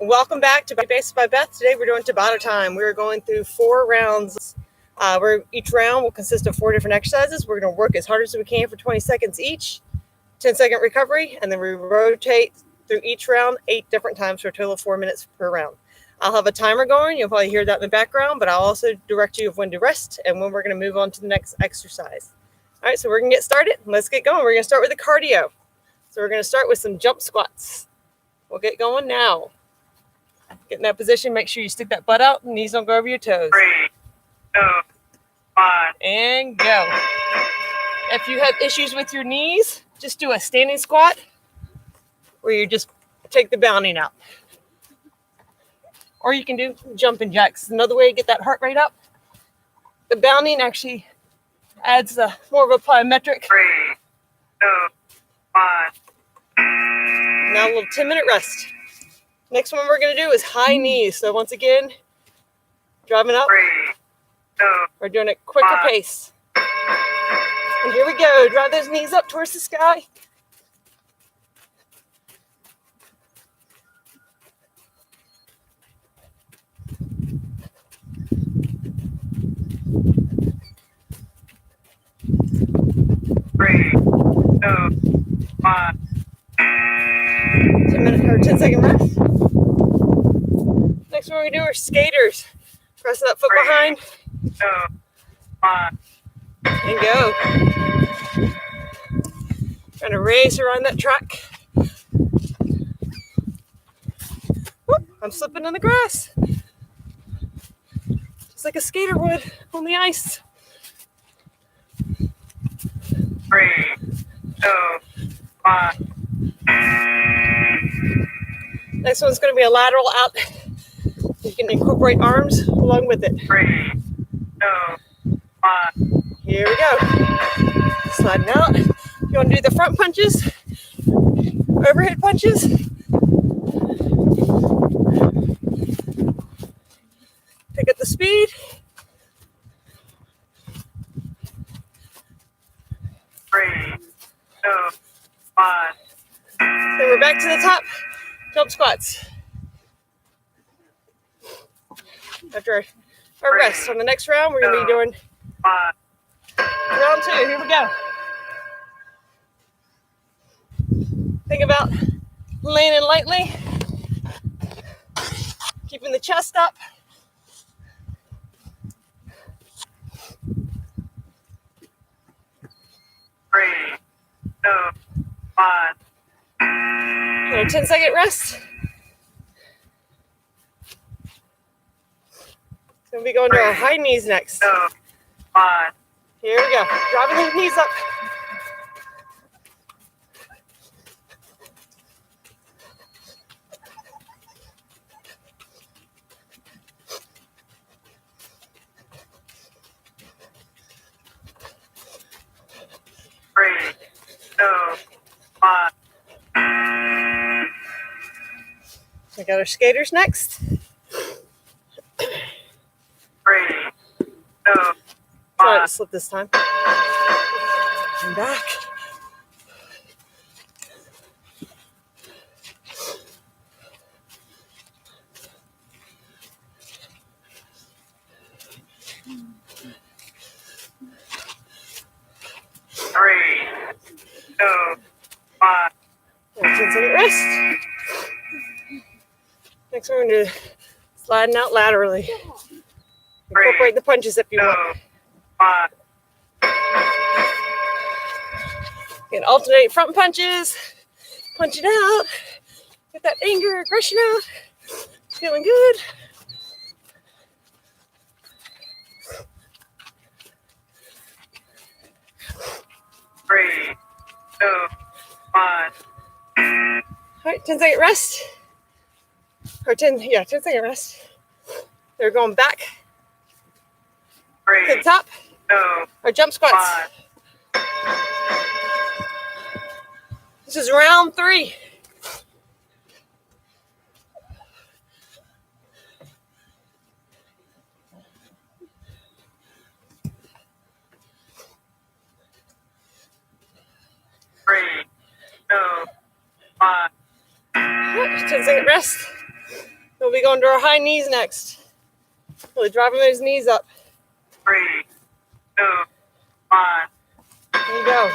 Welcome back to Body by Beth. Today we're doing Tabata time. We're going through 4 rounds. Each round will consist of 4 different exercises. We're going to work as hard as we can for 20 seconds each, 10-second recovery, and then we rotate through each round 8 different times for a total of 4 minutes per round. I'll have a timer going. You'll probably hear that in the background, but I'll also direct you of when to rest and when we're going to move on to the next exercise. All right, so we're going to get started. Let's get going. We're going to start with the cardio. So we're going to start with some jump squats. We'll get going now. Get in that position. Make sure you stick that butt out. Knees don't go over your toes. 3, 2, 1. And go. If you have issues with your knees, just do a standing squat where you just take the bounding out. Or you can do jumping jacks. Another way to get that heart rate up. The bounding actually adds more of a plyometric. 3, 2, 1. Now a little 10-minute rest. Next one we're going to do is high knees. So once again, driving up. 3, 2, we're doing a quicker pace. And here we go. Drive those knees up towards the sky. Three, 2, 1. 10-second rest. Next one we're going to do are skaters. Press that foot 3, behind. 2, 1. And go. Trying to race around that track. Whoop, I'm slipping in the grass. Just like a skater would on the ice. 3, 2, 1. Next one's going to be a lateral out. You can incorporate arms along with it. 3, 2, 1. Here we go. Sliding out. You want to do the front punches, overhead punches. Pick up the speed. 3, 2, 1. Then we're back to the top. Jump squats. After our rest. On the next round, we're going to be doing round 2. Here we go. Think about landing lightly. Keeping the chest up. Three, 2, 1. And a 10-second rest. We'll be going to our high knees next. 2, 1. Here we go. Driving those knees up. Three, 2, 1. We got our skaters next. 3, 2, Try 1. to slip this time. And back. Three, 2, 1. And 10-second rest. Next one, we're going to do sliding out laterally. Incorporate the punches if you 2, want. 1. You can alternate front punches. Punch it out. Get that anger, aggression out. Feeling good. Three, 2, 1. All right, 10-second rest. Or 10-second rest. They're going back to the 3, top. 2, Or jump squats. 1. This is round 3. Three, 2, 1. 10-second rest. We'll be going to our high knees next. Really driving those knees up. 3, 2, 1. There you go.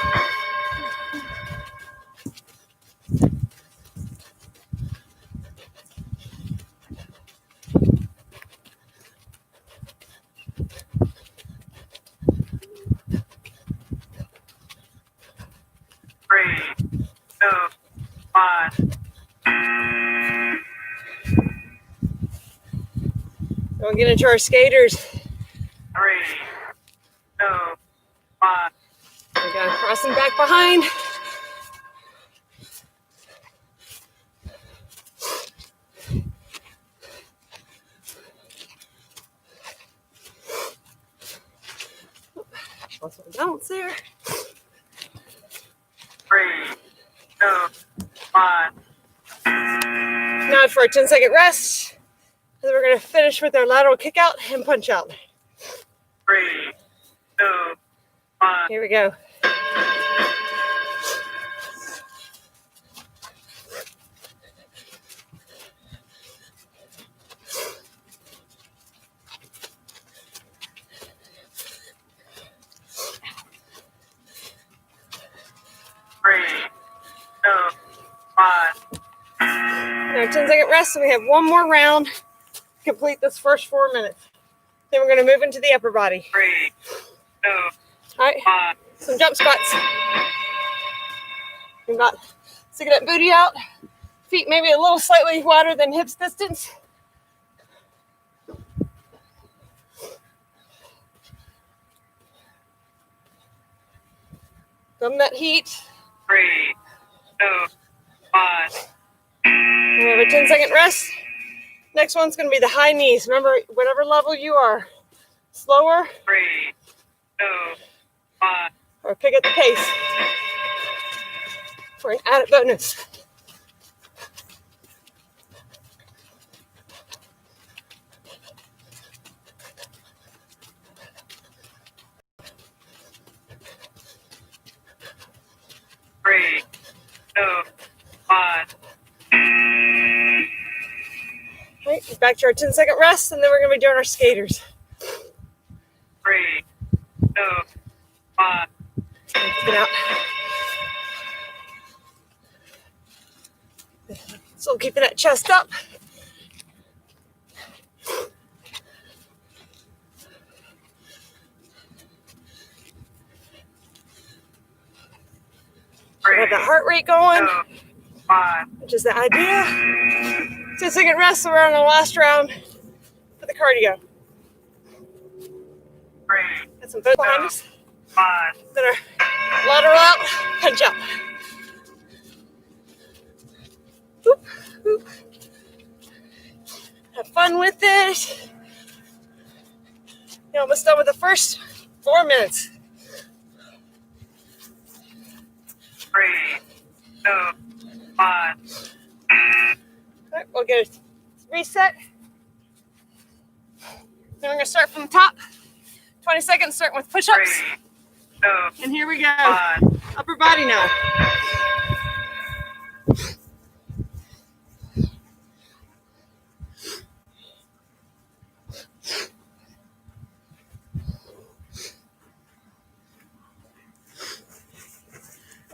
Three, two, one. We'll get into our skaters. 3, 2, 1. We got crossing back behind. Lost my balance there. 3, 2, 1. Now for a 10-second rest. And then we're going to finish with our lateral kick out and punch out. 3, 2, 1. Here we go. Our 10-second rest, and we have one more round to complete this first 4 minutes. Then we're going to move into the upper body. 3, 2, All right, 1. some jump squats. We've got sticking that booty out, feet maybe a little slightly wider than hips distance. Thumb that heat. 3, 2, 1. We have a 10-second rest. Next one's going to be the high knees. Remember, whatever level you are, slower 3, 2, 1. or pick at the pace for an added bonus. Three, 2, 1. All right, back to our 10-second rest, and then we're going to be doing our skaters. 3, 2, 1. Get out. So keeping that chest up. Have that heart rate going, 2, 1. which is the idea. 10-second rest, so we're on the last round for the cardio. 3, Got some foot behind us 1. that are lateral out, punch up. Whoop, whoop. Have fun with it. You're almost done with the first 4 minutes. 3, 2, 1. All right, we'll get a reset. Then we're going to start from the top. 20 seconds, starting with push-ups. 3, 2, And here we go. 1. Upper body now.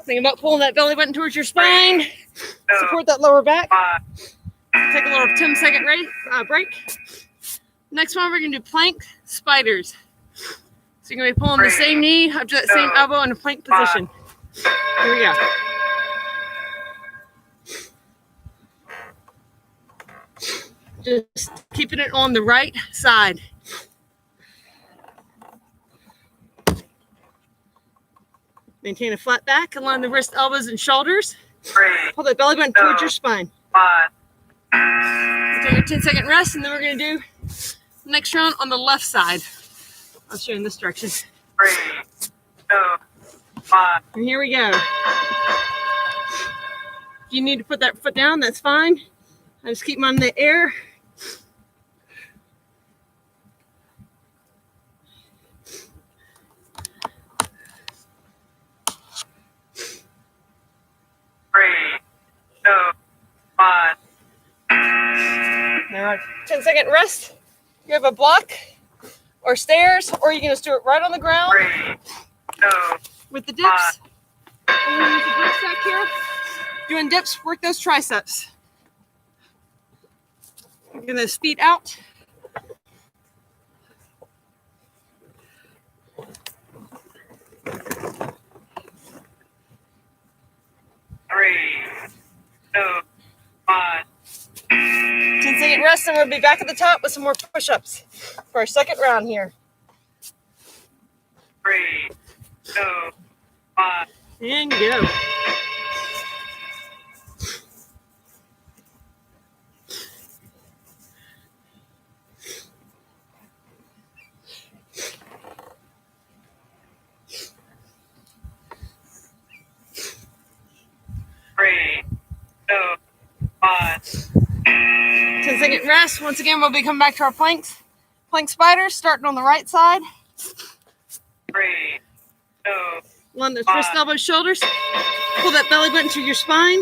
Think about pulling that belly button towards your spine. Support that lower back. 1. Take a little 10-second break. Next one, we're going to do plank spiders. So you're going to be pulling the same knee up to that same elbow in a plank position. Here we go. Just keeping it on the right side. Maintain a flat back, align the wrist, elbows, and shoulders. 3, Pull that belly button towards your spine. 1. Take your 10-second rest, and then we're going to do the next round on the left side. I'll show you in this direction. 3, 2, 1. And here we go. If you need to put that foot down, that's fine. I just keep them on the air. All right, 10-second rest. You have a block or stairs, or you can just do it right on the ground 3, 2, with the dips. I'm going to use the grip stack here. Doing dips, work those triceps. Get those feet out. three, 2, 1. 10-second rest, and we'll be back at the top with some more push-ups for our second round here. 3, 2, 1. And go. Three, 2, 1. 10-second rest. Once again, we'll be coming back to our planks. Plank spiders, starting on the right side. 3, 2, Along those wrist, elbows, shoulders. Pull that belly button to your spine.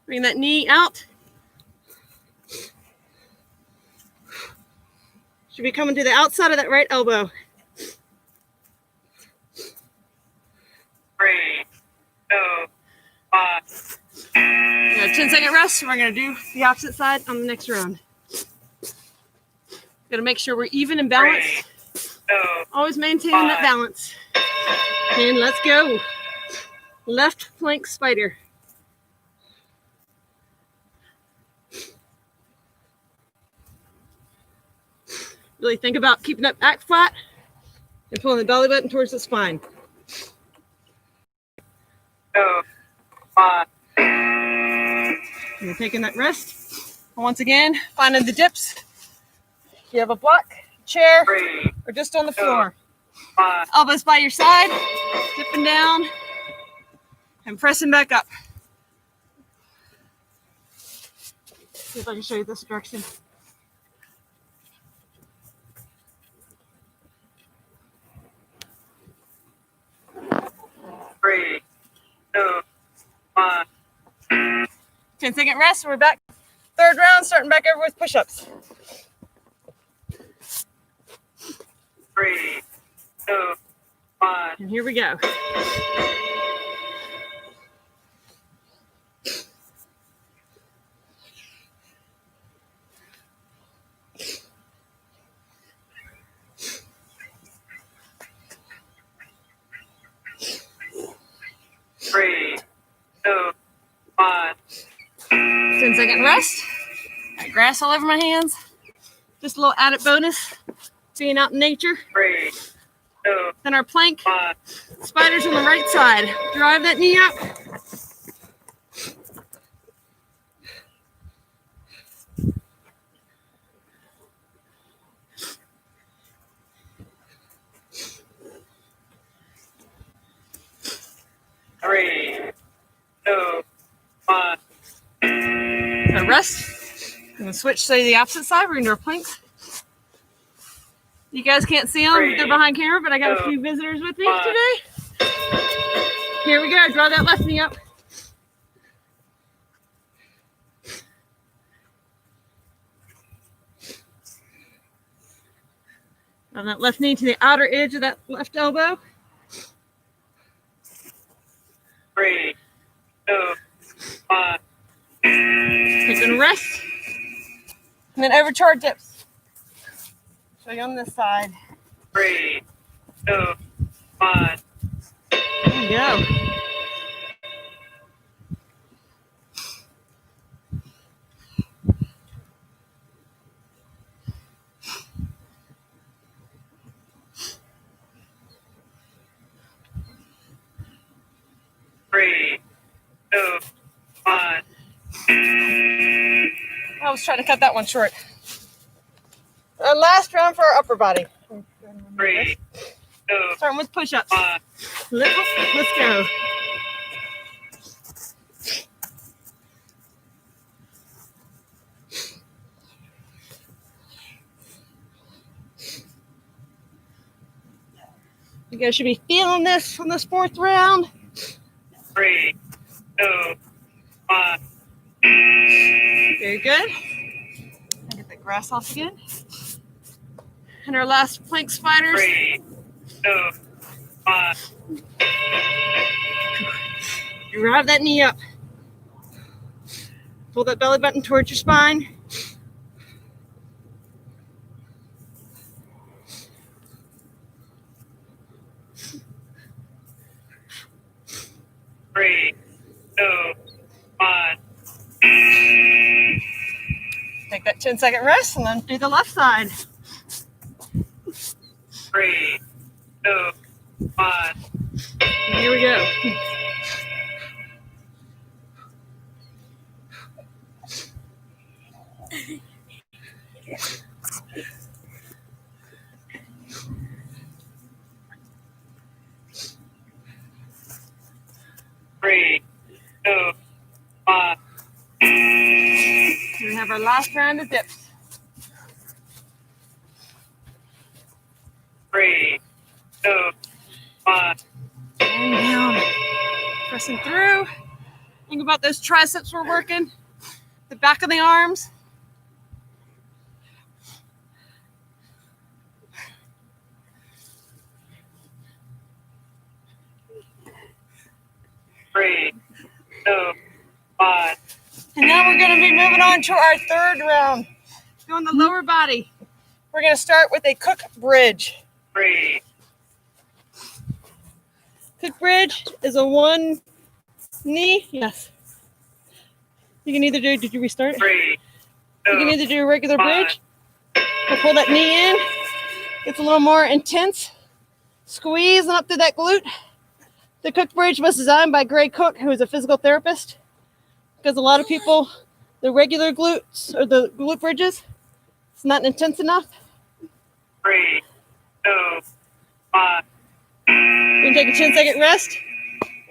Bring that knee out. Should be coming to the outside of that right elbow. 3, 2, 1. 10-second rest. We're going to do the opposite side on the next round. Got to make sure we're even and balanced. 3, 2, Always maintaining that balance. And let's go. Left flank spider. Really think about keeping that back flat and pulling the belly button towards the spine. 2, 1. And you're taking that rest. Once again, finding the dips. You have a block, chair, 3, or just on the floor. 1. Elbows by your side, dipping down, and pressing back up. See if I can show you this direction. Three, 2, 1. 10-second rest, we're back. Third round, starting back over with push-ups. 3, 2, 1. And here we go. Three, 2, 1. 10-second rest. Got grass all over my hands. Just a little added bonus, being out in nature. 3, 2, Then our plank, 1. spiders on the right side. Drive that knee up. Three, 2, 1. So rest. I'm going to switch to the opposite side. We're going to do our planks. You guys can't see them. They're behind camera, but I got a few visitors with me today. Here we go. Draw that left knee up. Draw that left knee to the outer edge of that left elbow. 3, 2, 1. Taking a rest. And then over to our dips. Show you on this side. 3, 2, 1. There you go. Three, 2, 1. I was trying to cut that one short. Our last round for our upper body. 3, 2, Starting with push-ups. 1. Let's go. You guys should be feeling this on this fourth round. 3, 2, 1. Very good. Get the grass off again. And our last plank spiders. 3, 2, 1. Drive that knee up. Pull that belly button towards your spine. 3, 2, 1. Take that 10-second rest and then do the left side. 3, 2, 1. And here we go. 3, 2, 1. We have our last round of dips. 3, 2, 1. And down. Pressing through. Think about those triceps we're working. The back of the arms. 3, 2, 1. And now we're going to be moving on to our third round. Doing the lower body. We're going to start with a cook bridge. 3, Cook bridge is a one knee. Yes. You can either do, did you restart? 3, You can 2, either do a regular bridge or pull that knee in. It's a little more intense. Squeeze up through that glute. The cook bridge was designed by Gray Cook, who is a physical therapist. Because a lot of people, the regular glutes or the glute bridges, it's not intense enough. 3, 2, 1. We're going to take a 10-second rest,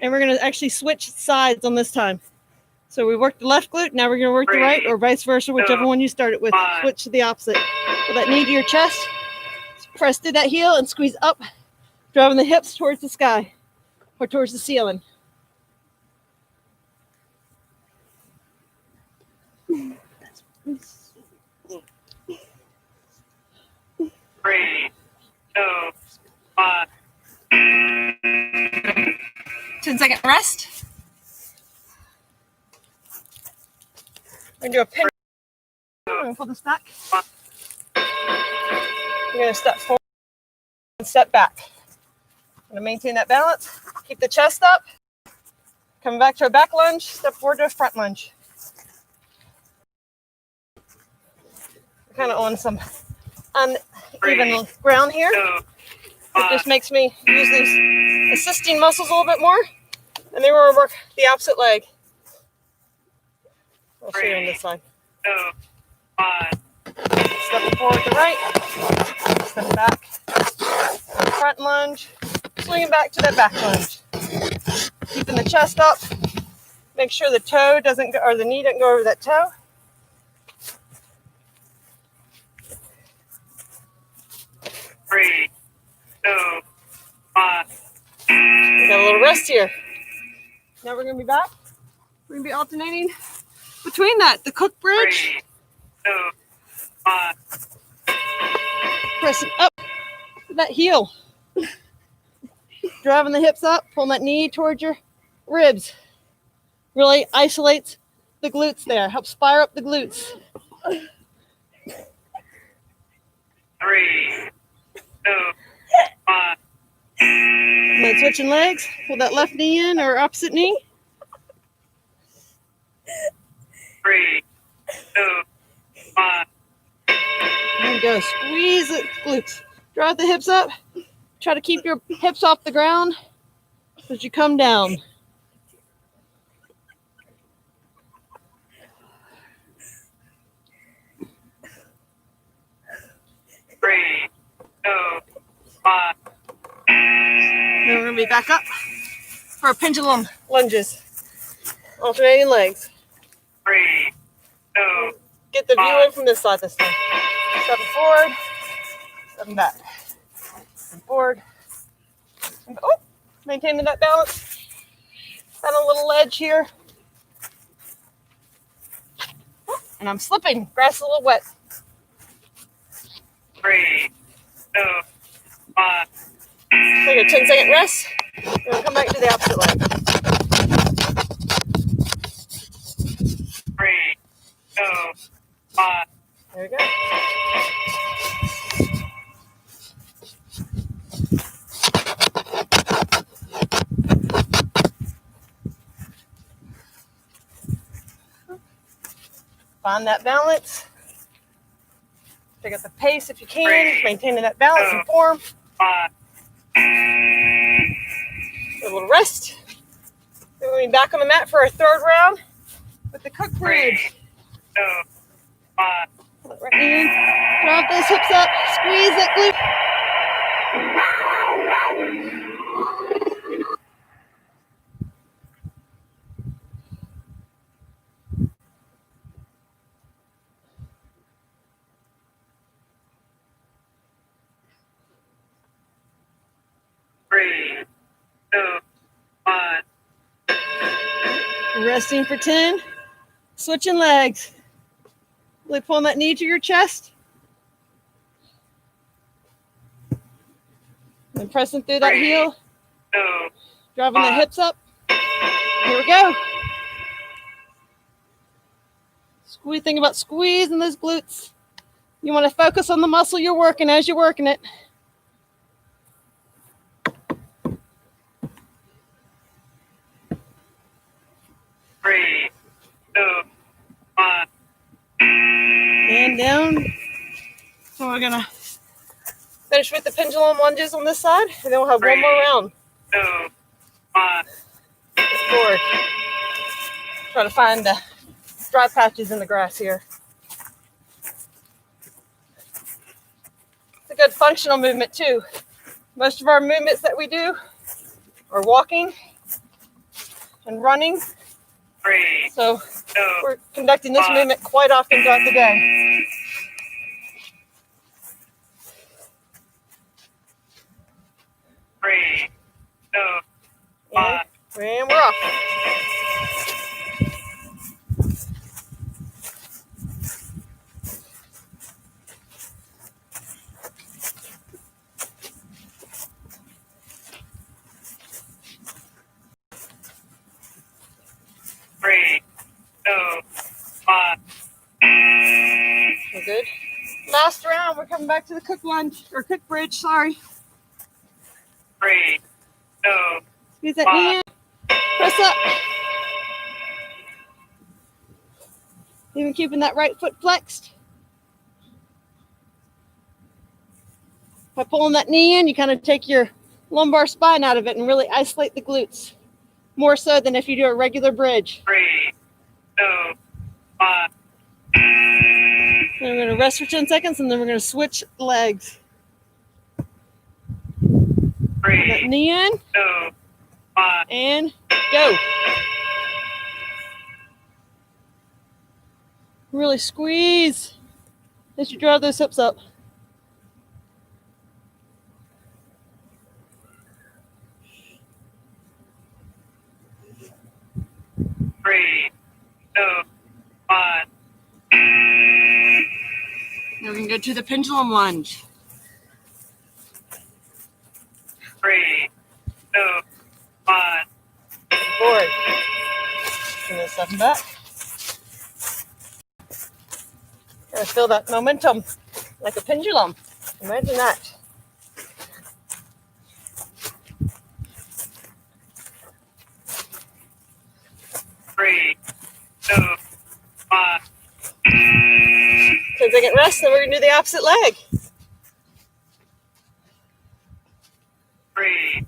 and we're going to actually switch sides on this time. So we worked the left glute, now we're going to work the right, or vice versa, whichever one you started with. Switch to the opposite. Pull that knee to your chest, press through that heel, and squeeze up, driving the hips towards the sky, or towards the ceiling. 3, 2, 1. 10-second rest. We're going to do a pin. We're going to pull this back. We're going to step forward and step back. I'm going to maintain that balance. Keep the chest up. Coming back to a back lunge. Step forward to a front lunge. We're kind of on some uneven ground here. It just makes me use these assisting muscles a little bit more. And then we're going to work the opposite leg. I'll show you on this side. 2, 1. Step forward to right. Step back. Front lunge. Swinging back to that back lunge. Keeping the chest up. Make sure the toe doesn't go, or the knee doesn't go over that toe. Three, 2, 1. We got a little rest here. Now we're going to be back. We're going to be alternating between that. The cook bridge. 3, 2, 1. Pressing up that heel. Driving the hips up. Pulling that knee towards your ribs. Really isolates the glutes there. Helps fire up the glutes. 3, 2, 1. And then switching legs. Pull that left knee in or opposite knee. 3, 2, 1. There you go. Squeeze the glutes. Drive the hips up. Try to keep your hips off the ground as you come down. 3, 2, 1. Then we're going to be back up for our pendulum lunges. Alternating legs. 3, 2. Get the view in from this side this time. Stepping forward. Stepping back. Stepping forward. Oh, maintaining that balance. Got a little ledge here. And I'm slipping. Grass is a little wet. 3, 2, 1. Take a 10-second rest. We're going to come back to the opposite leg. 3, 2, 1. There we go. Find that balance. Pick up the pace if you can, maintaining that balance and form. 1. A little rest. Then we'll be back on the mat for our third round with the cook bridge. 2, 1. Pull it right in. Drop those hips up. Squeeze that glute. 3, 2, 1. Resting for 10. Switching legs. Really pulling that knee to your chest. And pressing through that heel. 2, Driving the hips up. Here we go. Think about squeezing those glutes. You want to focus on the muscle you're working as you're working it. 3, 2, 1. And down. So we're going to finish with the pendulum lunges on this side, and then we'll have one more round. 2, 1. Forward. Try to find dry patches in the grass here. It's a good functional movement too. Most of our movements that we do are walking and running. 3, So 2, we're conducting this movement quite often throughout the day. 3, 2, 1. And we're off. We're good. Last round, we're coming back to the cook lunge, or cook bridge, sorry. 3, 2, Squeeze that knee in. Press up. Even keeping that right foot flexed. By pulling that knee in, you kind of take your lumbar spine out of it and really isolate the glutes. More so than if you do a regular bridge. 3, 2, 1. And we're going to rest for 10 seconds, and then we're going to switch legs. 3, that knee in. 2, 1. And go. Really squeeze as you draw those hips up. 3, 2, 1. Now we're going to go to the pendulum lunge. 3, 2, 1. Forward. Bring this up and back. Gotta feel that momentum like a pendulum. Imagine that. Three, 2, 1. 10-second rest, then we're gonna do the opposite leg. 3,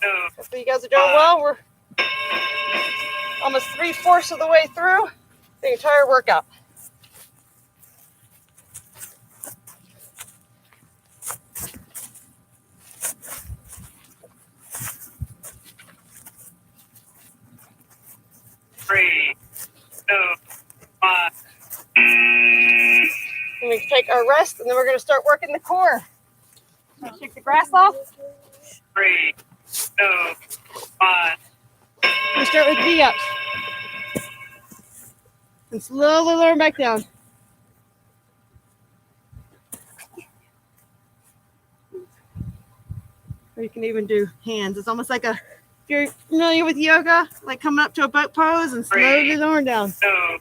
2. Hopefully you guys are doing well. We're almost 3/4 of the way through the entire workout. Three, 2, 1. And we can take our rest, and then we're going to start working the core. So shake the grass off. 3, 2, 1. We start with V-ups. And slowly lower them back down. Or you can even do hands. It's almost like if you're familiar with yoga, like coming up to a boat pose and slowly lowering down. 2,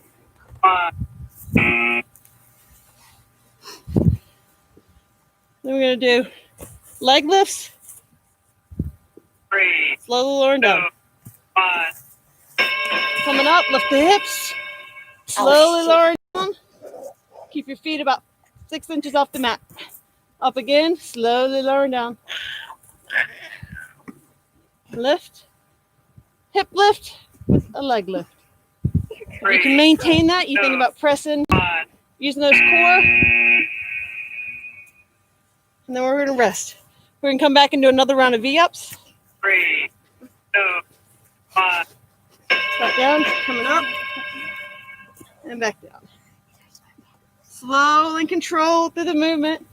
1. Then we're going to do leg lifts. 3, Slowly lowering 2, down. 1. Coming up, lift the hips. Slowly lowering down. Keep your feet about 6 inches off the mat. Up again, slowly lowering down. Lift. Hip lift with a leg lift. If you can maintain that, you think about pressing, using those core. And then we're going to rest. We're going to come back and do another round of V-ups. 3, 2, 1. Back down, coming up, and back down. Slow and controlled through the movement.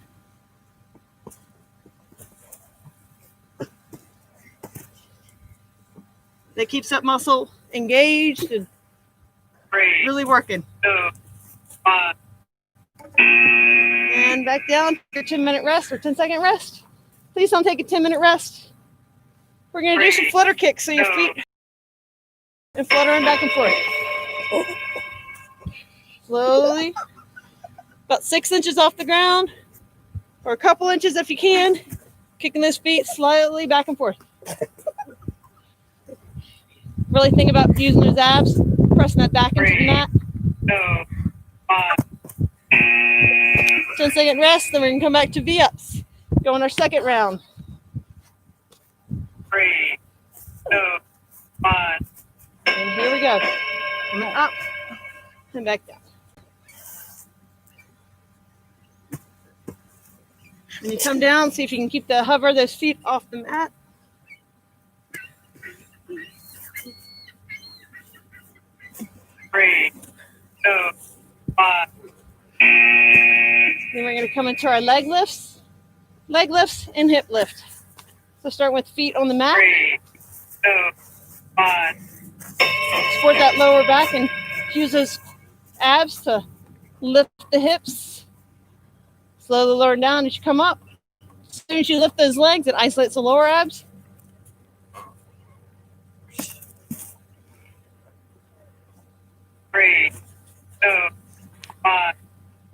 That keeps that muscle engaged and 3, really working. 2, 1. And back down, your 10-minute rest or 10-second rest. Please don't take a 10-minute rest. We're going to do some flutter kicks so your feet and fluttering back and forth. Slowly, about 6 inches off the ground, or a couple inches if you can. Kicking those feet slightly back and forth. Really think about using those abs, pressing that back into the mat. 2, 1. 10-second rest, then we're going to come back to V-ups. Go on our second round. 3, 2, 1. And here we go. Coming up and back down. When you come down, see if you can keep those feet off the mat. Three, 2, 1. Then we're going to come into our leg lifts and hip lift. So start with feet on the mat. 3, 2, 1. Support that lower back and use those abs to lift the hips. Slowly lower down as you come up. As soon as you lift those legs, it isolates the lower abs. 3, 2, 1.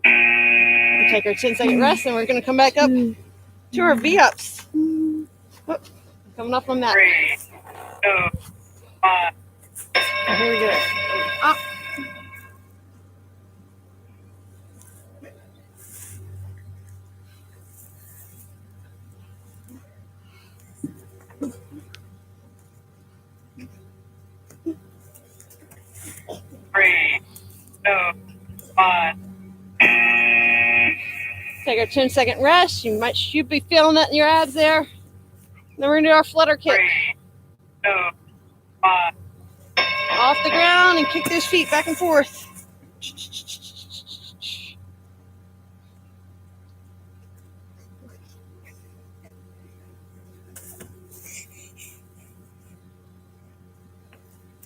We'll take our 10-second rest, and we're going to come back up to our V-ups. Oh, coming up on that. 3, 2, 1. And here we go. Up. Three, 2, 1. Take our 10-second rest. You should be feeling that in your abs there. Then we're going to do our flutter kick. 3, 2, 1. Off the ground and kick those feet back and forth.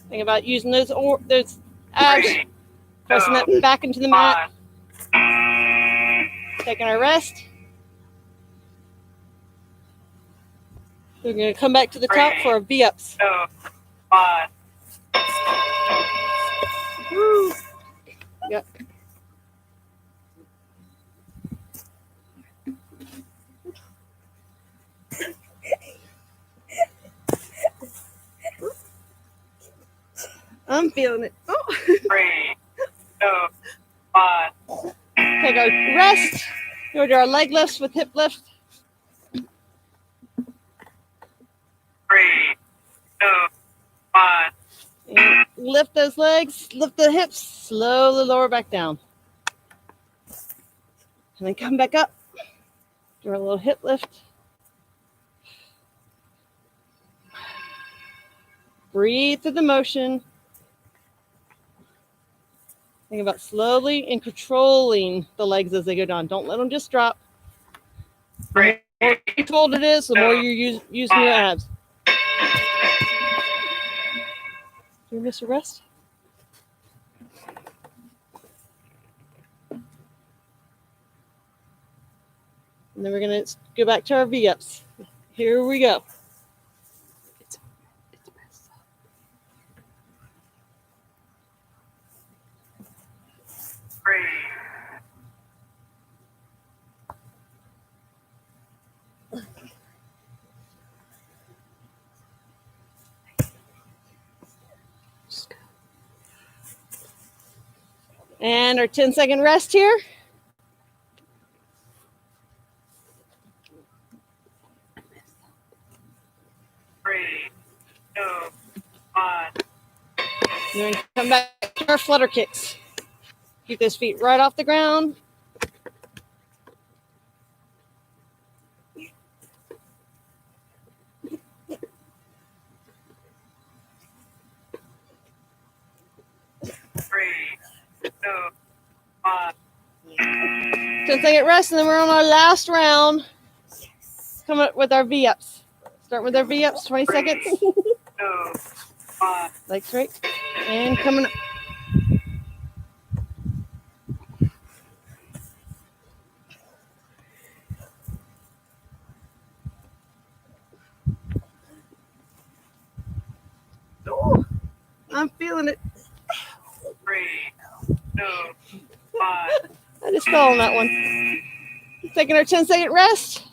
Think about using those abs, pressing that back into the mat. Taking our rest. We're going to come back to the top for our V-ups. 2, 1. Woo. Yep. I'm feeling it. Oh. 3, 2, 1. Take our rest. Go to our leg lifts with hip lift. 3, 2, 1. And lift those legs, lift the hips, slowly lower back down. And then come back up. Do our little hip lift. Breathe through the motion. Think about slowly and controlling the legs as they go down. Don't let them just drop. The more controlled it is, the more you're using your abs. Do you miss a rest? And then we're going to go back to our V-ups. Here we go. 3, And our 10-second rest here. 3, 2, 1. And then come back to our flutter kicks. Keep those feet right off the ground. Three, 2, 1. 10-second rest, and then we're on our last round. Coming up with our V-ups. Start with our V-ups, 20 seconds. 2, 1. Legs straight. And coming up. Oh, I'm feeling it. 3, 2, 1. I just fell on that one. Taking our 10-second rest.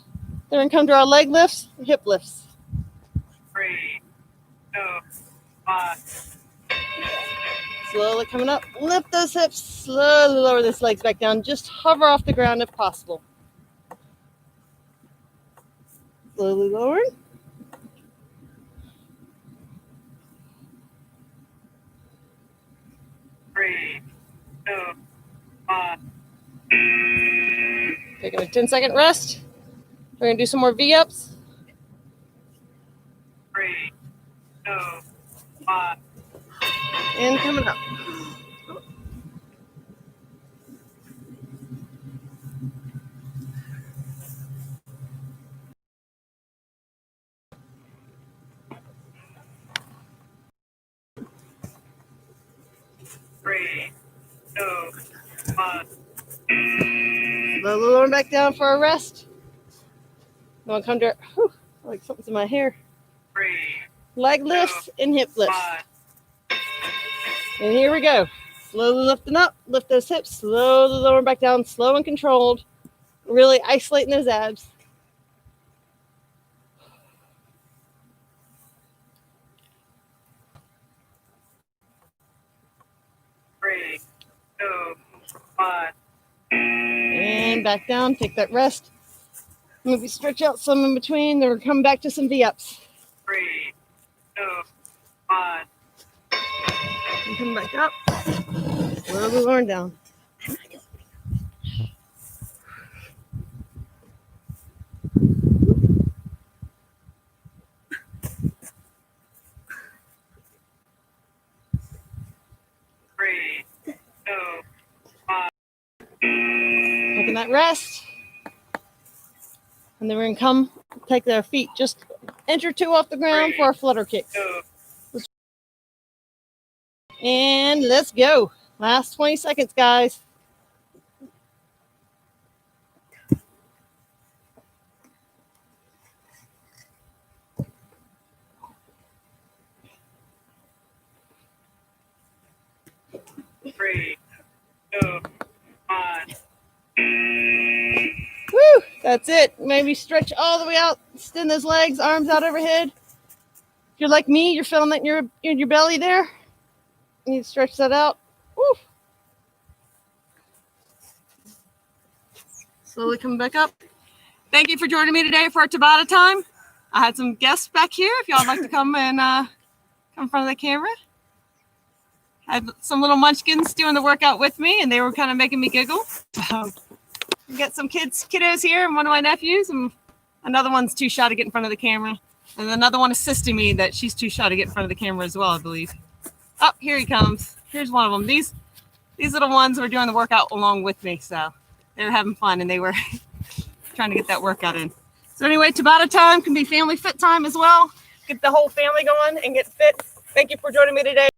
Then we're going to come to our leg lifts, hip lifts. 3, 2, 1. Slowly coming up. Lift those hips. Slowly lower those legs back down. Just hover off the ground if possible. Slowly lowering. Three, 2, 1. Taking a 10-second rest. We're going to do some more V-ups. 3, 2, 1. And coming up. Three, 2, 1. Slowly lowering back down for a rest. I'm going to come to, like something's in my hair. 3, Leg lifts and hip lifts. 1. And here we go. Slowly lifting up, lift those hips, slowly lowering back down, slow and controlled. Really isolating those abs. Three, 2, 1. And back down, take that rest. Maybe stretch out some in between, then we're coming back to some V-ups. 3, 2, 1. And come back up. Slowly lowering down. 3, 2, 1. Taking that rest. And then we're going to come take their feet just inch or two off the ground for our flutter kicks. 2. And let's go. Last 20 seconds, guys. Three, 2, 1. Woo! That's it. Maybe stretch all the way out. Extend those legs, arms out overhead. If you're like me, you're feeling that in your belly there. You need to stretch that out. Woo! Slowly coming back up. Thank you for joining me today for our Tabata time. I had some guests back here. If y'all would like to come and come in front of the camera. I had some little munchkins doing the workout with me, and they were kind of making me giggle. So we got some kiddos here, and one of my nephews, and another one's too shy to get in front of the camera. And another one assisting me that she's too shy to get in front of the camera as well, I believe. Oh, here he comes. Here's one of them. These little ones were doing the workout along with me, so they were having fun, and they were trying to get that workout in. So anyway, Tabata time can be family fit time as well. Get the whole family going and get fit. Thank you for joining me today.